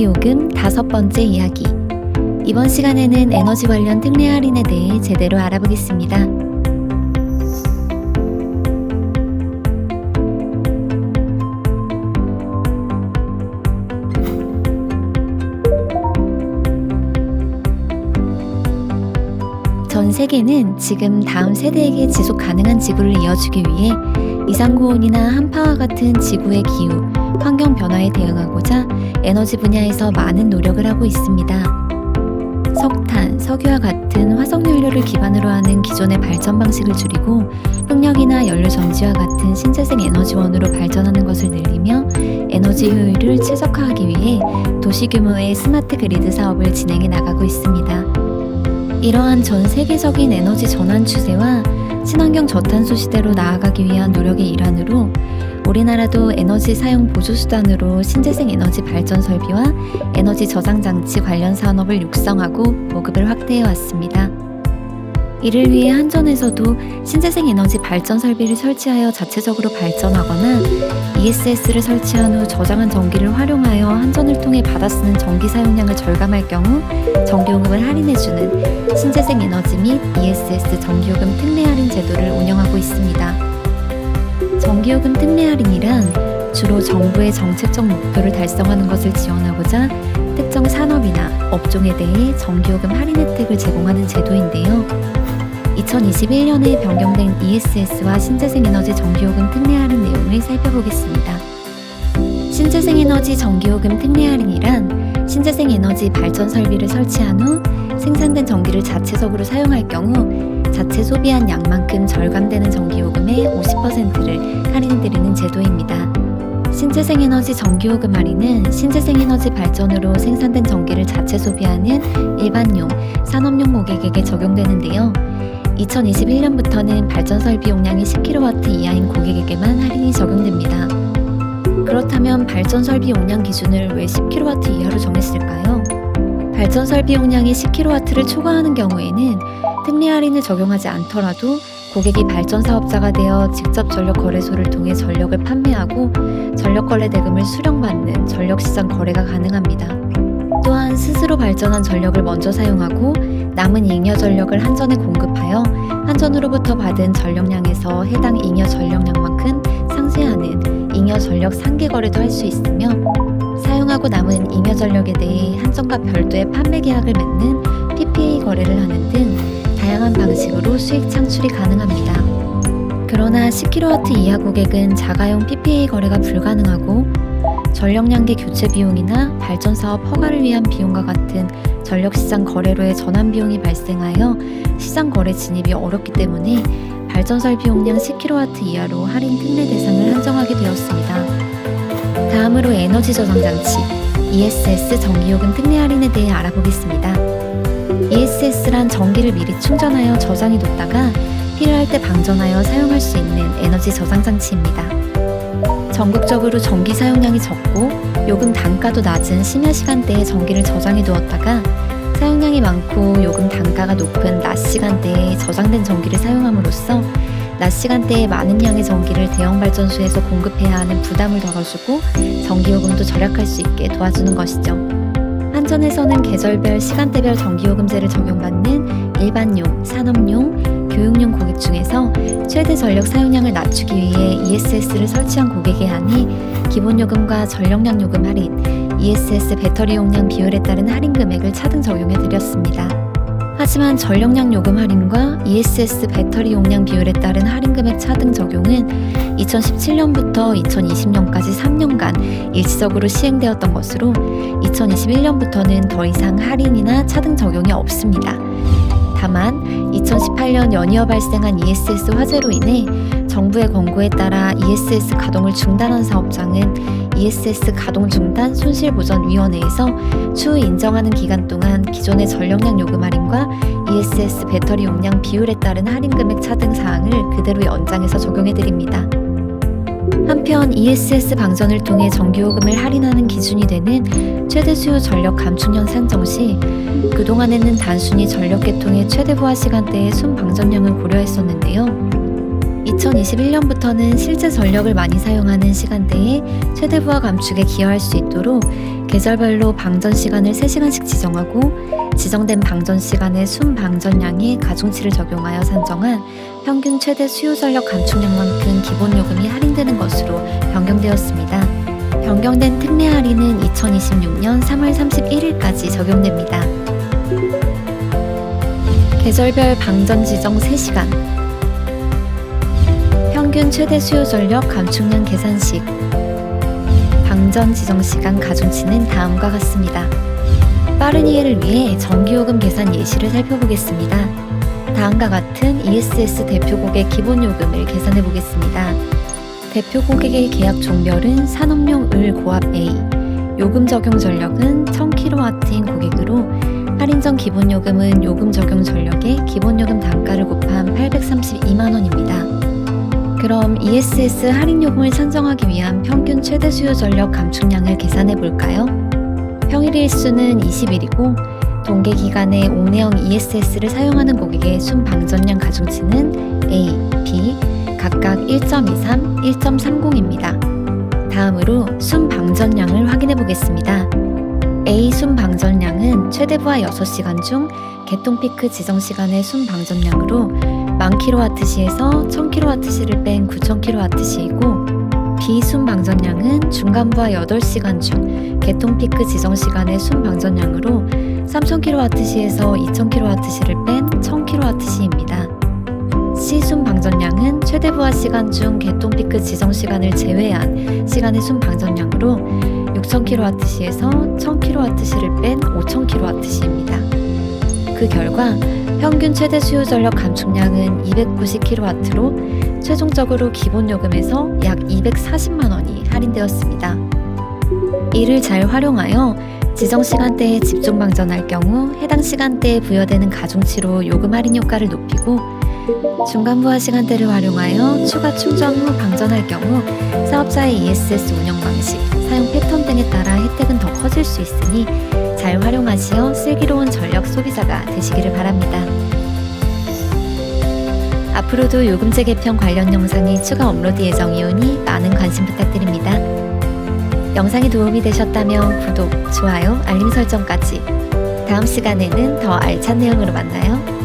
전기요금 5번째 이야기. 이번 시간에는 에너지 관련 특례 할인에 대해 제대로 알아보겠습니다. 전 세계는 지금 다음 세대에게 지속 가능한 지구를 이어주기 위해 이상고온이나 한파와 같은 지구의 기후, 환경 변화에 대응하고자 에너지 분야에서 많은 노력을 하고 있습니다. 석탄, 석유와 같은 화석연료를 기반으로 하는 기존의 발전 방식을 줄이고 풍력이나 연료 전지와 같은 신재생 에너지원으로 발전하는 것을 늘리며 에너지 효율을 최적화하기 위해 도시 규모의 스마트 그리드 사업을 진행해 나가고 있습니다. 이러한 전 세계적인 에너지 전환 추세와 친환경 저탄소 시대로 나아가기 위한 노력의 일환으로 우리나라도 에너지 사용 보조 수단으로 신재생 에너지 발전 설비와 에너지 저장 장치 관련 산업을 육성하고 보급을 확대해 왔습니다. 이를 위해 한전에서도 신재생 에너지 발전 설비를 설치하여 자체적으로 발전하거나 ESS를 설치한 후 저장한 전기를 활용하여 한전을 통해 받아 쓰는 전기 사용량을 절감할 경우 전기요금을 할인해주는 신재생 에너지 및 ESS 전기요금 특례 할인 제도를 운영하고 있습니다. 전기요금 특례 할인이란 주로 정부의 정책적 목표를 달성하는 것을 지원하고자 특정 산업이나 업종에 대해 전기요금 할인 혜택을 제공하는 제도인데요. 2021년에 변경된 ESS와 신재생에너지 전기요금 특례 할인 내용을 살펴보겠습니다. 신재생에너지 전기요금 특례 할인이란 신재생에너지 발전 설비를 설치한 후 생산된 전기를 자체적으로 사용할 경우 자체 소비한 양만큼 절감되는 전기요금의 50%를 할인해드리는 제도입니다. 신재생에너지 전기요금 할인은 신재생에너지 발전으로 생산된 전기를 자체 소비하는 일반용, 산업용 고객에게 적용되는데요. 2021년부터는 발전 설비 용량이 10kW 이하인 고객에게만 할인이 적용됩니다. 그렇다면 발전 설비 용량 기준을 왜 10kW 이하로 정했을까요? 발전 설비 용량이 10kW를 초과하는 경우에는 특례 할인을 적용하지 않더라도 고객이 발전 사업자가 되어 직접 전력 거래소를 통해 전력을 판매하고 전력 거래 대금을 수령받는 전력시장 거래가 가능합니다. 또한 스스로 발전한 전력을 먼저 사용하고 남은 잉여 전력을 한전에 공급하여 한전으로부터 받은 전력량에서 해당 잉여 전력량만큼 상쇄하는 잉여 전력 상계 거래도 할 수 있으며 사용하고 남은 잉여 전력에 대해 한전과 별도의 판매 계약을 맺는 PPA 거래를 하는 등 다양한 방식으로 수익 창출이 가능합니다. 그러나 10kW 이하 고객은 자가용 PPA 거래가 불가능하고 전력량계 교체 비용이나 발전 사업 허가를 위한 비용과 같은 전력시장 거래로의 전환 비용이 발생하여 시장 거래 진입이 어렵기 때문에 발전 설비 용량 10kW 이하로 할인 특례 대상을 한정하게 되었습니다. 다음으로 에너지 저장 장치 ESS 전기요금 특례 할인에 대해 알아보겠습니다. ESS란 전기를 미리 충전하여 저장해 뒀다가 필요할 때 방전하여 사용할 수 있는 에너지 저장 장치입니다. 전국적으로 전기 사용량이 적고 요금 단가도 낮은 심야 시간대에 전기를 저장해 두었다가 사용량이 많고 요금 단가가 높은 낮 시간대에 저장된 전기를 사용함으로써 낮 시간대에 많은 양의 전기를 대형 발전소에서 공급해야 하는 부담을 덜어주고 전기요금도 절약할 수 있게 도와주는 것이죠. 한전에서는 계절별, 시간대별 전기요금제를 적용받는 일반용, 산업용, 교육용 고객 중에서 최대 전력 사용량을 낮추기 위해 ESS를 설치한 고객에 한해 기본요금과 전력량 요금 할인, ESS 배터리 용량 비율에 따른 할인 금액을 차등 적용해 드렸습니다. 하지만 전력량 요금 할인과 ESS 배터리 용량 비율에 따른 할인 금액 차등 적용은 2017년부터 2020년까지 3년간 일시적으로 시행되었던 것으로 2021년부터는 더 이상 할인이나 차등 적용이 없습니다. 다만 2018년 연이어 발생한 ESS 화재로 인해 정부의 권고에 따라 ESS 가동을 중단한 사업장은 ESS 가동 중단 손실보전위원회에서 추후 인정하는 기간 동안 기존의 전력량 요금 할인과 ESS 배터리 용량 비율에 따른 할인 금액 차등 사항을 그대로 연장해서 적용해드립니다. 한편 ESS 방전을 통해 전기요금을 할인하는 기준이 되는 최대 수요 전력 감축년 산정 시 그동안에는 단순히 전력 계통의 최대 부하 시간대의 순방전량을 고려했었는데요. 2021년부터는 실제 전력을 많이 사용하는 시간대에 최대 부하 감축에 기여할 수 있도록 계절별로 방전 시간을 3시간씩 지정하고 지정된 방전 시간의 순 방전량에 가중치를 적용하여 산정한 평균 최대 수요 전력 감축량만큼 기본 요금이 할인되는 것으로 변경되었습니다. 변경된 특례 할인은 2026년 3월 31일까지 적용됩니다. 계절별 방전 지정 3시간 평균 최대 수요 전력 감축량 계산식 방전 지정 시간 가중치는 다음과 같습니다. 빠른 이해를 위해 전기요금 계산 예시를 살펴보겠습니다. 다음과 같은 ESS 대표 고객 기본 요금을 계산해 보겠습니다. 대표 고객의 계약 종별은 산업용 을 고압 A, 요금 적용 전력은 1000kW인 고객으로 할인 전 기본 요금은 요금 적용 전력의 기본 요금 단가를 곱한 832만원입니다. 그럼 ESS 할인 요금을 산정하기 위한 평균 최대 수요 전력 감축량을 계산해 볼까요? 평일 일수는 20일이고 동계 기간에 옥내형 ESS를 사용하는 고객의 순 방전량 가중치는 A, B 각각 1.23, 1.30입니다. 다음으로 순 방전량을 확인해 보겠습니다. A 순 방전량은 최대 부하 6시간 중 개통 피크 지정 시간의 순 방전량으로 1000kWh에서 1000kWh를 뺀 9000kWh이고 B 순 방전량은 중간 부하 8시간 중 개통 피크 지정 시간의 순 방전량으로 3000kWh에서 2000kWh를 뺀 1000kWh입니다. C 순 방전량은 최대 부하 시간 중 개통 피크 지정 시간을 제외한 시간의 순 방전량으로 6000kWh에서 1000kWh를 뺀 5000kWh입니다. 그 결과 평균 최대 수요 전력 감축량은 290kW로 최종적으로 기본 요금에서 약 240만원이 할인되었습니다. 이를 잘 활용하여 지정 시간대에 집중 방전할 경우 해당 시간대에 부여되는 가중치로 요금 할인 효과를 높이고 중간 부하 시간대를 활용하여 추가 충전 후 방전할 경우 사업자의 ESS 운영 방식, 사용 패턴 등에 따라 혜택은 더 커질 수 있으니 잘 활용하시어 슬기로운 전력 소비자가 되시기를 바랍니다. 앞으로도 요금제 개편 관련 영상이 추가 업로드 예정이오니 많은 관심 부탁드립니다. 영상이 도움이 되셨다면 구독, 좋아요, 알림 설정까지. 다음 시간에는 더 알찬 내용으로 만나요.